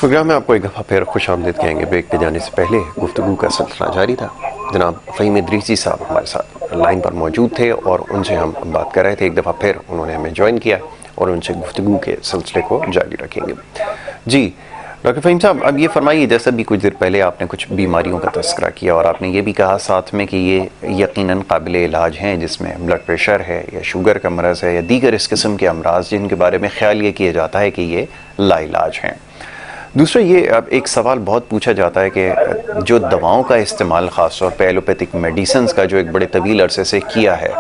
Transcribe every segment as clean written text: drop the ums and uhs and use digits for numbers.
Programme میں آپ کو ایک دفعہ پھر خوش آمدید کہیں گے. بریک پہ جانے سے پہلے گفتگو کا سلسلہ جاری تھا. جناب فہیم ادریسی صاحب ہمارے ساتھ لائن پر موجود تھے اور ان سے ہم بات کر رہے تھے. ایک دفعہ پھر انہوں نے ہمیں جوائن کیا اور ان سے گفتگو کے سلسلے کو جاری رکھیں گے. جی ڈاکٹر فہیم صاحب، اب یہ فرمائیے، جیسا بھی کچھ دیر پہلے آپ نے کچھ بیماریوں کا تذکرہ کیا اور آپ نے یہ بھی کہا ساتھ میں کہ یہ یقیناً قابل علاج ہیں، جس میں بلڈ پریشر ہے یا شوگر کا مرض ہے یا دیگر اس قسم کے امراض جن کے بارے میں خیال یہ کیا جاتا ہے کہ یہ لا علاج ہیں. دوسرا یہ اب ایک سوال بہت پوچھا جاتا ہے کہ جو دواؤں کا استعمال خاص طور پہ ایلوپیتھک میڈیسنز کا جو ایک بڑے طویل عرصے سے کیا ہے،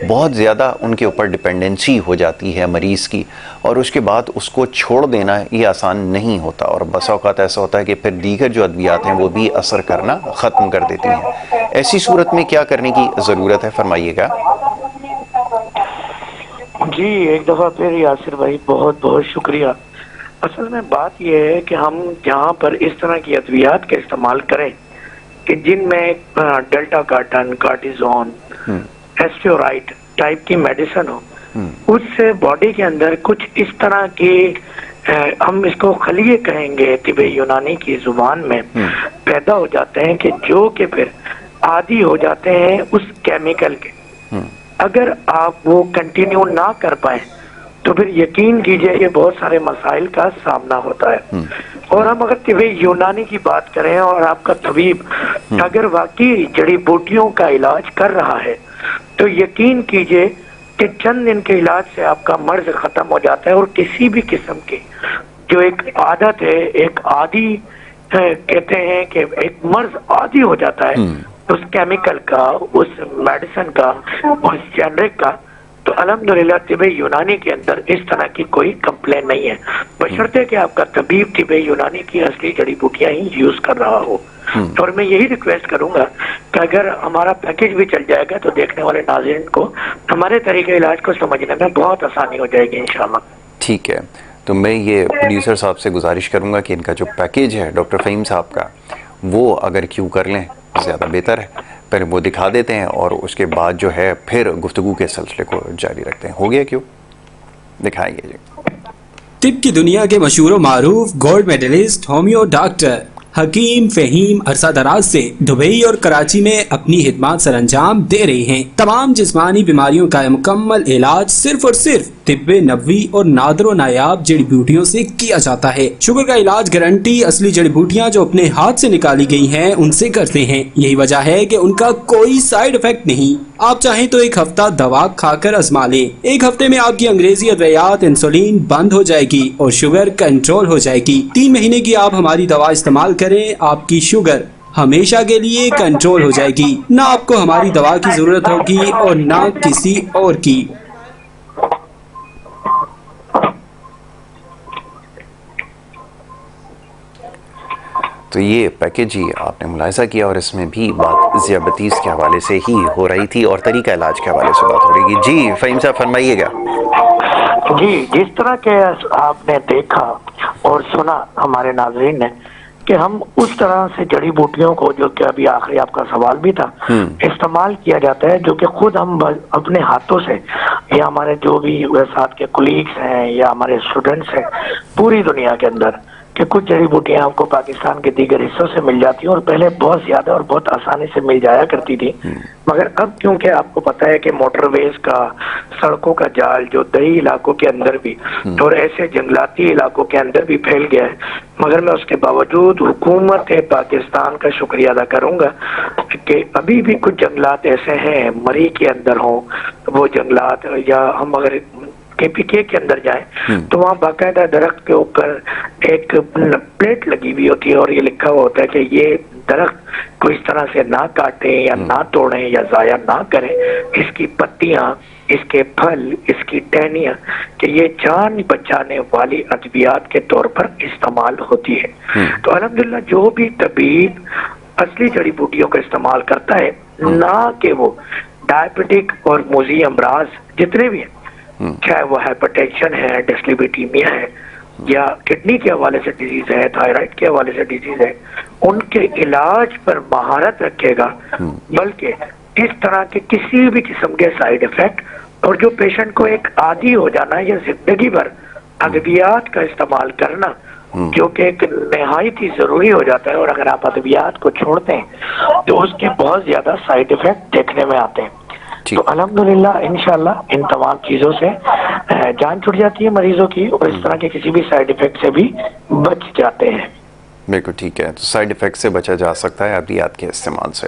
بہت زیادہ ان کے اوپر ڈپینڈنسی ہو جاتی ہے مریض کی، اور اس کے بعد اس کو چھوڑ دینا یہ آسان نہیں ہوتا، اور بسا اوقات ایسا ہوتا ہے کہ پھر دیگر جو ادویات ہیں وہ بھی اثر کرنا ختم کر دیتی ہیں. ایسی صورت میں کیا کرنے کی ضرورت ہے، فرمائیے گا. جی ایک دفعہ پھر یاسر بھائی بہت بہت شکریہ. اصل میں بات یہ ہے کہ ہم جہاں پر اس طرح کی ادویات کا استعمال کریں کہ جن میں ڈیلٹا کارٹن، کارٹیزون، ایسٹیورائٹ ٹائپ کی میڈیسن ہو، اس سے باڈی کے اندر کچھ اس طرح کی ہم اس کو خلیے کہیں گے طب یونانی کی زبان میں، پیدا ہو جاتے ہیں کہ جو کہ پھر عادی ہو جاتے ہیں اس کیمیکل کے. اگر آپ وہ کنٹینیو نہ کر پائیں تو پھر یقین کیجئے یہ بہت سارے مسائل کا سامنا ہوتا ہے. اور ہم اگر طب یونانی کی بات کریں اور آپ کا طبیب اگر واقعی جڑی بوٹیوں کا علاج کر رہا ہے تو یقین کیجئے کہ چند دن کے علاج سے آپ کا مرض ختم ہو جاتا ہے. اور کسی بھی قسم کی جو ایک عادت ہے، ایک عادی کہتے ہیں کہ ایک مرض عادی ہو جاتا ہے اس کیمیکل کا، اس میڈیسن کا، اس جنرک کا، تو الحمدللہ طب یونانی کے اندر اس طرح کی کوئی کمپلین نہیں ہے، بشرطے کہ آپ کا طبیب طب یونانی کی اصلی جڑی بوٹیاں ہی یوز کر رہا ہو. اور میں یہی ریکویسٹ کروں گا کہ اگر ہمارا پیکیج بھی چل جائے گا تو دیکھنے والے ناظرین کو ہمارے طریقہ علاج کو سمجھنے میں بہت آسانی ہو جائے گی انشاءاللہ. ٹھیک ہے، تو میں یہ پروڈیوسر صاحب سے گزارش کروں گا کہ ان کا جو پیکیج ہے ڈاکٹر فہیم صاحب کا، وہ اگر کیوں کر لیں زیادہ بہتر ہے. پھر وہ دکھا دیتے ہیں اور اس کے بعد جو ہے پھر گفتگو کے سلسلے کو جاری رکھتے ہیں. ہو گیا کیوں؟ دکھائیں گے جی. طب کی دنیا کے مشہور و معروف گولڈ میڈلسٹ ہومیو ڈاکٹر حکیم فہیم عرصہ دراز سے دبئی اور کراچی میں اپنی خدمات سر انجام دے رہے ہیں. تمام جسمانی بیماریوں کا مکمل علاج صرف اور صرف طب نبوی اور نادر و نایاب جڑی بوٹیوں سے کیا جاتا ہے. شوگر کا علاج گارنٹی اصلی جڑی بوٹیاں جو اپنے ہاتھ سے نکالی گئی ہیں ان سے کرتے ہیں. یہی وجہ ہے کہ ان کا کوئی سائیڈ افیکٹ نہیں. آپ چاہیں تو ایک ہفتہ دوا کھا کر آزما لیں. ایک ہفتے میں آپ کی انگریزی ادویات انسولین بند ہو جائے گی اور شوگر کنٹرول ہو جائے گی. 3 مہینے کی آپ ہماری دوا استعمال کریں، آپ کی شوگر ہمیشہ کے لیے کنٹرول ہو جائے گی. نہ آپ کو ہماری دوا کی ضرورت ہوگی اور نہ کسی اور کی. تو یہ پیکیج ہی آپ نے ملاحظہ کیا اور اس میں بھی بات ذیابطیس کے حوالے سے ہی ہو رہی تھی اور طریقہ علاج کے حوالے سے بات ہو رہی تھی. جی فہیم صاحب فرمائیے گا. جی جس طرح کے آپ نے دیکھا اور سنا ہمارے ناظرین نے کہ ہم اس طرح سے جڑی بوٹیوں کو، جو کہ ابھی آخری آپ کا سوال بھی تھا، استعمال کیا جاتا ہے، جو کہ خود ہم اپنے ہاتھوں سے یا ہمارے جو بھی ساتھ کے کولیگز ہیں یا ہمارے اسٹوڈنٹس ہیں پوری دنیا کے اندر، کہ کچھ جڑی بوٹیاں آپ کو پاکستان کے دیگر حصوں سے مل جاتی ہیں اور پہلے بہت زیادہ اور بہت آسانی سے مل جایا کرتی تھی. مگر اب کیونکہ آپ کو پتہ ہے کہ موٹر ویز کا، سڑکوں کا جال جو دیہی علاقوں کے اندر بھی اور ایسے جنگلاتی علاقوں کے اندر بھی پھیل گیا ہے، مگر میں اس کے باوجود حکومت پاکستان کا شکریہ ادا کروں گا کہ ابھی بھی کچھ جنگلات ایسے ہیں، مری کے اندر ہوں وہ جنگلات، یا ہم اگر KPK کے اندر جائیں تو وہاں باقاعدہ درخت کے اوپر ایک پلیٹ لگی ہوئی ہوتی ہے اور یہ لکھا ہوا ہوتا ہے کہ یہ درخت کو اس طرح سے نہ کاٹیں یا نہ توڑیں یا ضائع نہ کریں. اس کی پتیاں، اس کے پھل، اس کی ٹہنیاں، کہ یہ جان بچانے والی ادویات کے طور پر استعمال ہوتی ہے. تو الحمدللہ جو بھی طبیب اصلی جڑی بوٹیوں کا استعمال کرتا ہے، نہ کہ وہ ڈائبٹک اور موذی امراض جتنے بھی ہیں، چاہے وہ ہائپرٹینشن ہے، ڈسلیپیڈیمیا ہے، یا کڈنی کے حوالے سے ڈیزیز ہے، تھائرائیڈ کے حوالے سے ڈیزیز ہے، ان کے علاج پر مہارت رکھے گا، بلکہ اس طرح کے کسی بھی قسم کے سائیڈ افیکٹ اور جو پیشنٹ کو ایک عادی ہو جانا یا زندگی بھر ادویات کا استعمال کرنا جو کہ ایک نہایت ہی ضروری ہو جاتا ہے، اور اگر آپ ادویات کو چھوڑتے ہیں تو اس کے بہت زیادہ سائیڈ ایفیکٹ دیکھنے میں آتے ہیں. تو الحمدللہ انشاءاللہ ان تمام چیزوں سے جان چھٹ جاتی ہے مریضوں کی، اور اس طرح کے کسی بھی سائیڈ ایفیکٹ سے بھی بچ جاتے ہیں. بالکل ٹھیک ہے، تو سائیڈ ایفیکٹ سے بچا جا سکتا ہے ادویات کے استعمال سے.